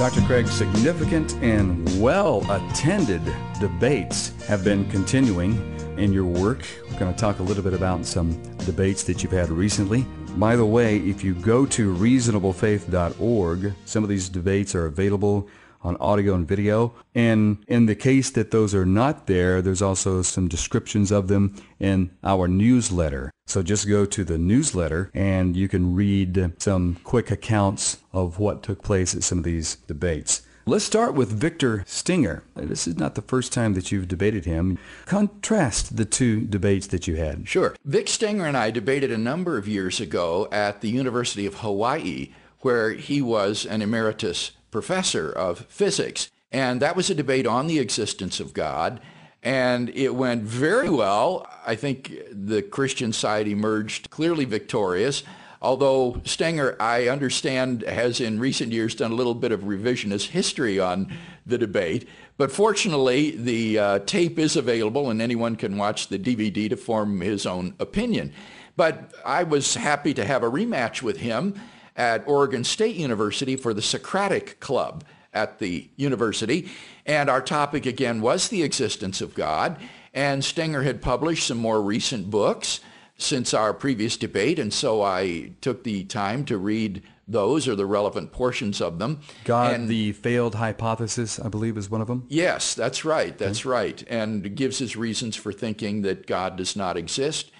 Dr. Craig, significant and well-attended debates have been continuing in your work. We're going to talk a little bit about some debates that you've had recently. By the way, if you go to reasonablefaith.org, some of these debates are available on audio and video. And in the case that those are not there, there's also some descriptions of them in our newsletter. So just go to the newsletter and you can read some quick accounts of what took place at some of these debates. Let's start with Victor Stenger. This is not the first time that you've debated him. Contrast the two debates that you had. Sure. Vic Stenger and I debated a number of years ago at the University of Hawaii, where he was an emeritus professor of physics. And that was a debate on the existence of God. And it went very well. I think the Christian side emerged clearly victorious. Although Stenger, I understand, has in recent years done a little bit of revisionist history on the debate. But fortunately, the tape is available and anyone can watch the DVD to form his own opinion. But I was happy to have a rematch with him at Oregon State University for the Socratic Club at the university. And our topic again was the existence of God. And Stenger had published some more recent books since our previous debate, and so I took the time to read those, or the relevant portions of them. God, the failed hypothesis, I believe, is one of them? Yes, that's right, that's right. And gives his reasons for thinking that God does not exist.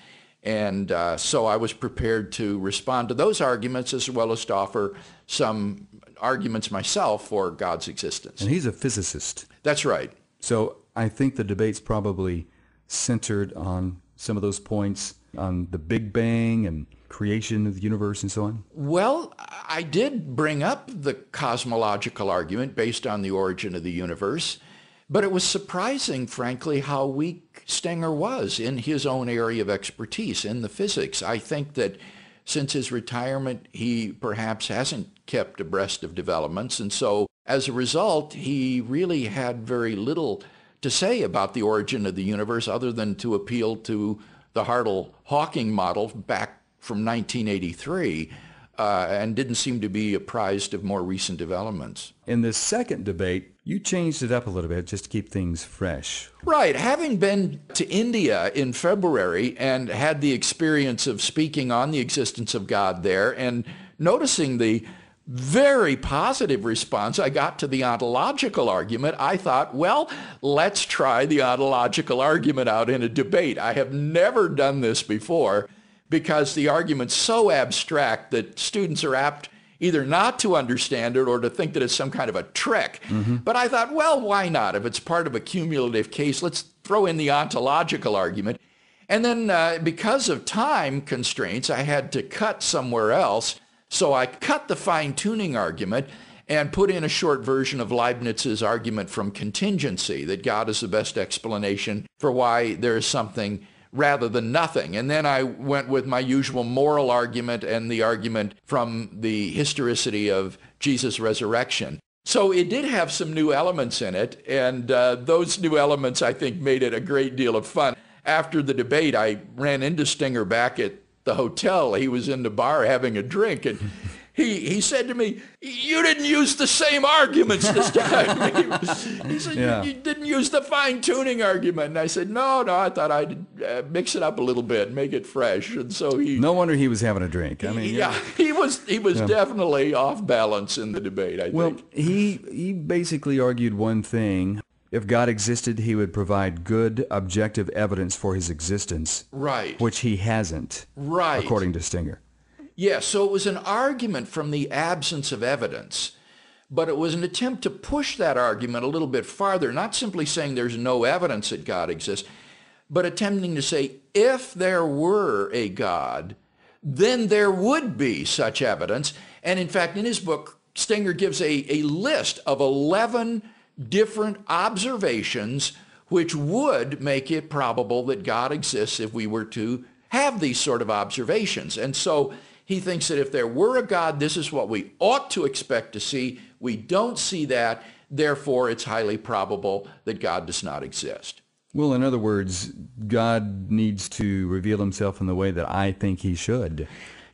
And so I was prepared to respond to those arguments as well as to offer some arguments myself for God's existence. And he's a physicist. That's right. So I think the debate's probably centered on some of those points on the Big Bang and creation of the universe and so on? Well, I did bring up the cosmological argument based on the origin of the universe, but it was surprising, frankly, how weak Stenger was in his own area of expertise, in the physics. I think that since his retirement, he perhaps hasn't kept abreast of developments, and so as a result, he really had very little to say about the origin of the universe other than to appeal to the Hartle-Hawking model back from 1983 and didn't seem to be apprised of more recent developments. In the second debate, you changed it up a little bit just to keep things fresh. Right. Having been to India in February and had the experience of speaking on the existence of God there and noticing the very positive response I got to the ontological argument, I thought, well, let's try the ontological argument out in a debate. I have never done this before because the argument's so abstract that students are apt either not to understand it or to think that it's some kind of a trick. But I thought, well, why not? If it's part of a cumulative case, let's throw in the ontological argument. And then because of time constraints, I had to cut somewhere else. So I cut the fine-tuning argument and put in a short version of Leibniz's argument from contingency, that God is the best explanation for why there is something rather than nothing. And then I went with my usual moral argument and the argument from the historicity of Jesus' resurrection. So it did have some new elements in it, and those new elements, I think, made it a great deal of fun. After the debate, I ran into Stenger back at the hotel. He was in the bar having a drink, and he said to me, "You didn't use the same arguments this time." He said, "You didn't use the fine-tuning argument." And I said, no, I thought I'd mix it up a little bit, make it fresh. And so he... No wonder he was having a drink. I mean, he was definitely off balance in the debate, I think. Well, he basically argued one thing. If God existed, he would provide good, objective evidence for his existence. Right. Which he hasn't, right, according to Stenger. Yes, so it was an argument from the absence of evidence, but it was an attempt to push that argument a little bit farther, not simply saying there's no evidence that God exists, but attempting to say, if there were a God, then there would be such evidence. And in fact, in his book, Stenger gives a list of 11 different observations which would make it probable that God exists if we were to have these sort of observations. And so he thinks that if there were a God, this is what we ought to expect to see. We don't see that. Therefore, it's highly probable that God does not exist. Well, in other words, God needs to reveal himself in the way that I think he should.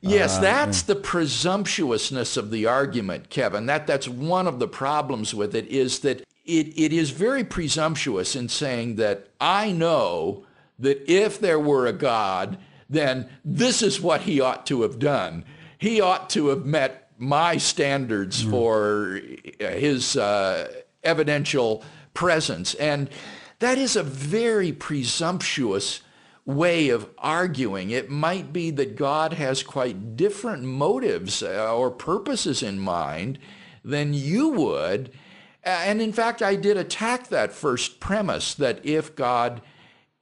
Yes, that's the presumptuousness of the argument, Kevin. That's one of the problems with it, is that it is very presumptuous in saying that I know that if there were a God, then this is what he ought to have done. He ought to have met my standards for his evidential presence. And that is a very presumptuous way of arguing. It might be that God has quite different motives or purposes in mind than you would. And in fact, I did attack that first premise, that if God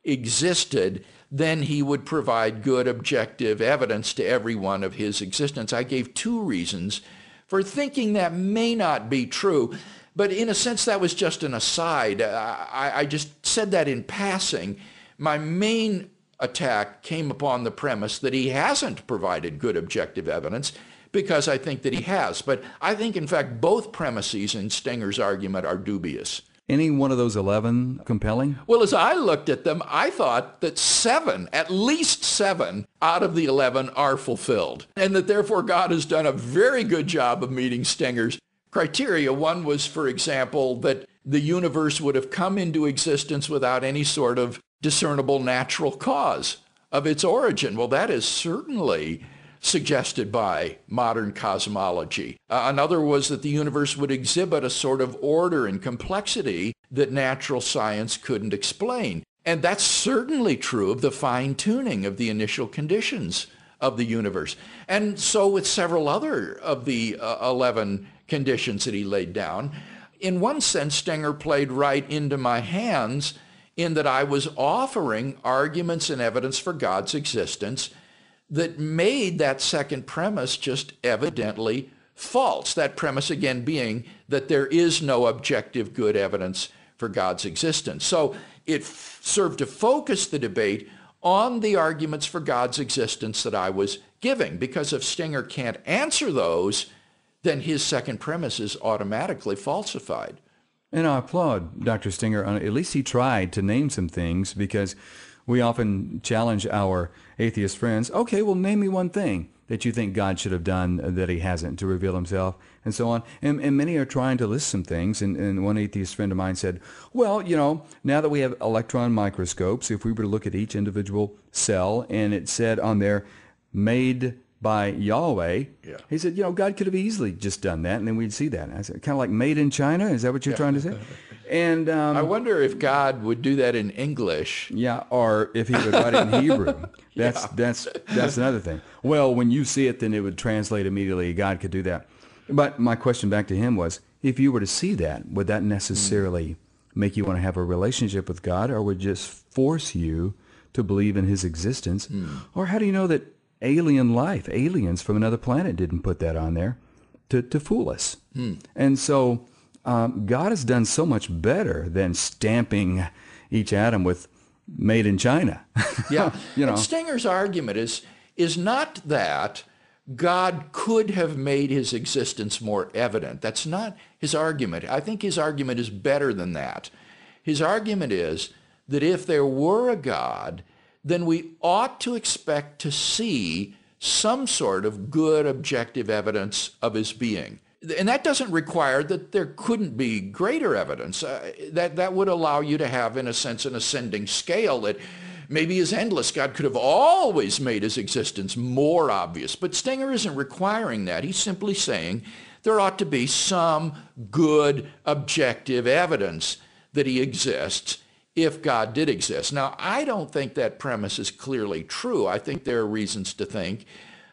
existed, then he would provide good objective evidence to everyone of his existence. I gave two reasons for thinking that may not be true, but in a sense that was just an aside. I just said that in passing. My main attack came upon the premise that he hasn't provided good objective evidence, because I think that he has. But I think, in fact, both premises in Stenger's argument are dubious. Any one of those 11 compelling? Well, as I looked at them, I thought that at least seven out of the 11 are fulfilled, and that therefore God has done a very good job of meeting Stenger's criteria. One was, for example, that the universe would have come into existence without any sort of discernible natural cause of its origin. Well, that is certainly suggested by modern cosmology. Another was that the universe would exhibit a sort of order and complexity that natural science couldn't explain. And that's certainly true of the fine-tuning of the initial conditions of the universe. And so with several other of the 11 conditions that he laid down. In one sense, Stenger played right into my hands, in that I was offering arguments and evidence for God's existence that made that second premise just evidently false. That premise, again, being that there is no objective good evidence for God's existence. So it served to focus the debate on the arguments for God's existence that I was giving, because if Stenger can't answer those, then his second premise is automatically falsified. And I applaud Dr. Stenger. At least he tried to name some things, because we often challenge our atheist friends. Okay, well, name me one thing that you think God should have done that he hasn't to reveal himself, and so on. And many are trying to list some things. And one atheist friend of mine said, well, now that we have electron microscopes, if we were to look at each individual cell and it said on there, made by Yahweh, he said, God could have easily just done that, and then we'd see that. And I said, kind of like made in China? Is that what you're trying to say? And I wonder if God would do that in English. Yeah, or if he would write it in Hebrew. That's another thing. Well, when you see it, then it would translate immediately. God could do that. But my question back to him was, if you were to see that, would that necessarily make you want to have a relationship with God, or would just force you to believe in his existence? Or how do you know that aliens from another planet didn't put that on there to fool us? And so God has done so much better than stamping each atom with made in China. Yeah. And Stenger's argument is not that God could have made his existence more evident. That's not his argument. I think his argument is better than that. His argument is that if there were a God, then we ought to expect to see some sort of good objective evidence of his being. And that doesn't require that there couldn't be greater evidence. That would allow you to have, in a sense, an ascending scale that maybe is endless. God could have always made his existence more obvious. But Stenger isn't requiring that. He's simply saying there ought to be some good objective evidence that he exists if God did exist. Now, I don't think that premise is clearly true. I think there are reasons to think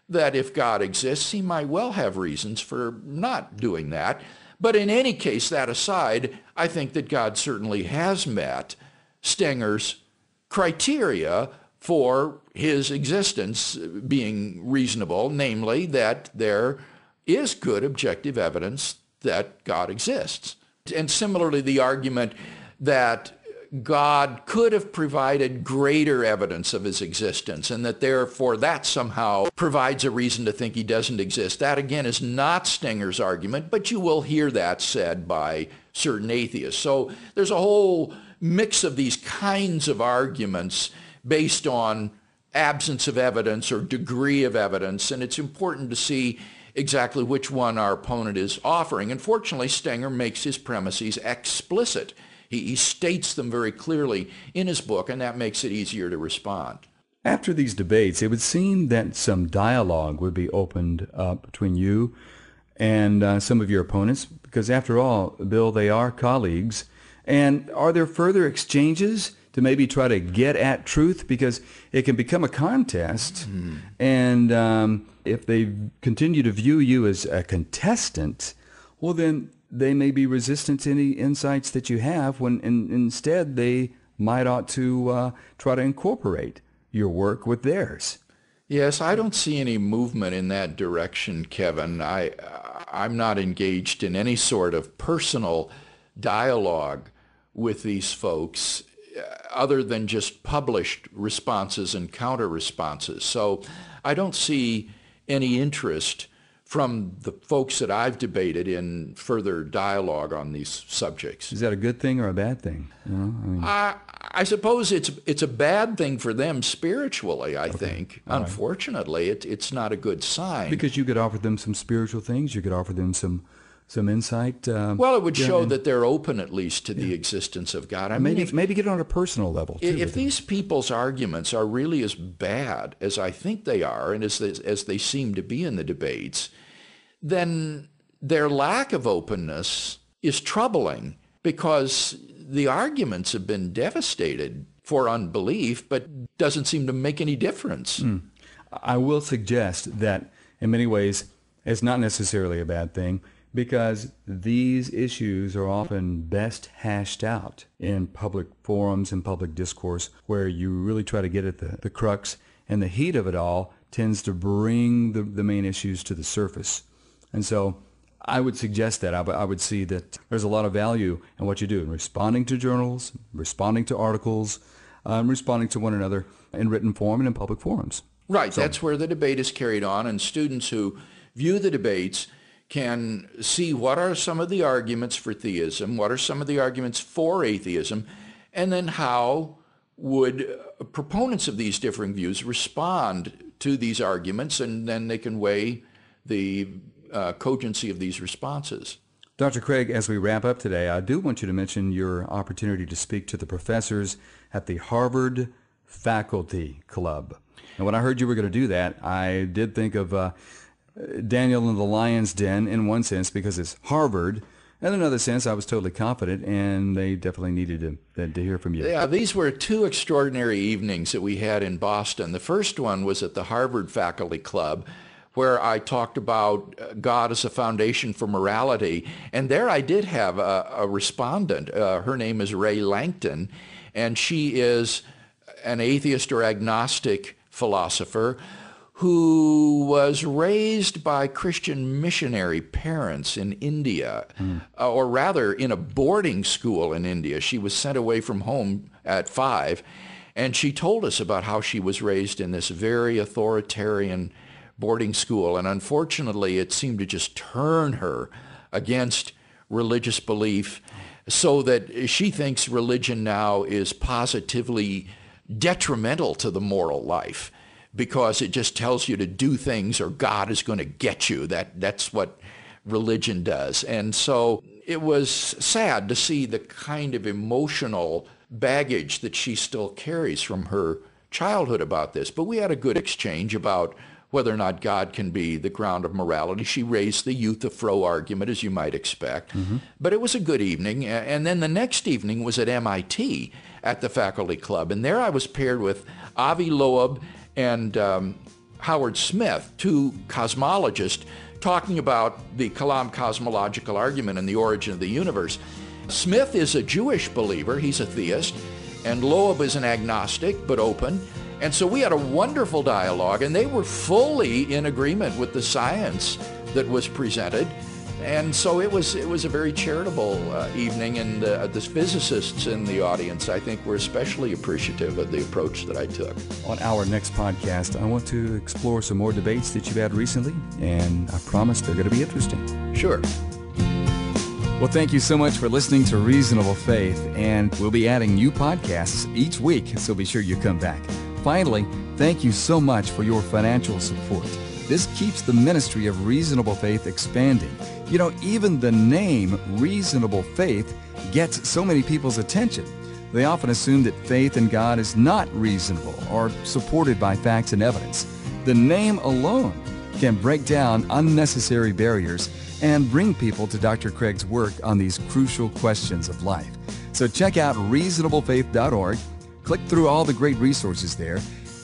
that if God exists, he might well have reasons for not doing that. But in any case, that aside, I think that God certainly has met Stenger's criteria for his existence being reasonable, namely that there is good objective evidence that God exists. And similarly, the argument that God could have provided greater evidence of his existence, and that therefore that somehow provides a reason to think he doesn't exist. That, again, is not Stenger's argument, but you will hear that said by certain atheists. So there's a whole mix of these kinds of arguments based on absence of evidence or degree of evidence, and it's important to see exactly which one our opponent is offering. And fortunately, Stenger makes his premises explicit. He states them very clearly in his book, and that makes it easier to respond. After these debates, it would seem that some dialogue would be opened up between you and some of your opponents, because after all, Bill, they are colleagues. And are there further exchanges to maybe try to get at truth? Because it can become a contest, and if they continue to view you as a contestant, well, then they may be resistant to any insights that you have, when instead they might ought to try to incorporate your work with theirs. Yes, I don't see any movement in that direction, Kevin. I'm not engaged in any sort of personal dialogue with these folks other than just published responses and counter responses. So I don't see any interest from the folks that I've debated in further dialogue on these subjects. Is that a good thing or a bad thing? You know, I suppose it's a bad thing for them spiritually, I think. All right. Unfortunately, it's not a good sign. Because you could offer them some spiritual things. You could offer them some insight. Well, it would show that they're open at least to the existence of God. I mean, maybe get on a personal level, too. If these people's arguments are really as bad as I think they are, and as they seem to be in the debates, then their lack of openness is troubling, because the arguments have been devastated for unbelief, but doesn't seem to make any difference. I will suggest that in many ways it's not necessarily a bad thing, because these issues are often best hashed out in public forums and public discourse, where you really try to get at the crux, and the heat of it all tends to bring the main issues to the surface. And so I would suggest that. I would see that there's a lot of value in what you do in responding to journals, responding to articles, responding to one another in written form and in public forums. Right. So that's where the debate is carried on, and students who view the debates can see what are some of the arguments for theism, what are some of the arguments for atheism, and then how would proponents of these differing views respond to these arguments, and then they can weigh the cogency of these responses. Dr. Craig, as we wrap up today, I do want you to mention your opportunity to speak to the professors at the Harvard Faculty Club. And when I heard you were going to do that, I did think of Daniel in the Lion's Den in one sense, because it's Harvard. In another sense, I was totally confident, and they definitely needed to hear from you. Yeah, these were two extraordinary evenings that we had in Boston. The first one was at the Harvard Faculty Club, where I talked about God as a foundation for morality. And there I did have a respondent. Her name is Ray Langton, and she is an atheist or agnostic philosopher who was raised by Christian missionary parents in India, or rather in a boarding school in India. She was sent away from home at 5, and she told us about how she was raised in this very authoritarian boarding school, and unfortunately it seemed to just turn her against religious belief, so that she thinks religion now is positively detrimental to the moral life, because it just tells you to do things or God is going to get you. That's what religion does. And so it was sad to see the kind of emotional baggage that she still carries from her childhood about this. But we had a good exchange about whether or not God can be the ground of morality. She raised the youth of Fro argument, as you might expect. But it was a good evening. And then the next evening was at MIT at the faculty club. And there I was paired with Avi Loeb and Howard Smith, two cosmologists, talking about the Kalam cosmological argument and the origin of the universe. Smith is a Jewish believer. He's a theist. And Loeb is an agnostic, but open. And so we had a wonderful dialogue, and they were fully in agreement with the science that was presented. And so it was a very charitable evening, and the physicists in the audience, I think, were especially appreciative of the approach that I took. On our next podcast, I want to explore some more debates that you've had recently, and I promise they're going to be interesting. Sure. Well, thank you so much for listening to Reasonable Faith, and we'll be adding new podcasts each week, so be sure you come back. finally, thank you so much for your financial support. This keeps the ministry of Reasonable Faith expanding. You know, even the name Reasonable Faith gets so many people's attention. They often assume that faith in God is not reasonable or supported by facts and evidence. The name alone can break down unnecessary barriers and bring people to Dr. Craig's work on these crucial questions of life. So check out reasonablefaith.org. Click through all the great resources there.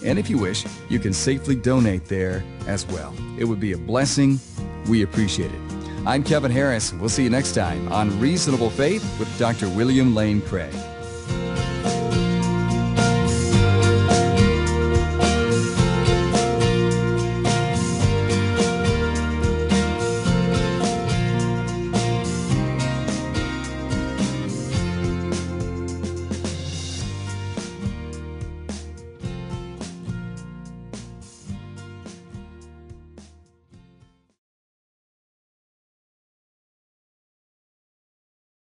And if you wish, you can safely donate there as well. It would be a blessing. We appreciate it. I'm Kevin Harris. We'll see you next time on Reasonable Faith with Dr. William Lane Craig.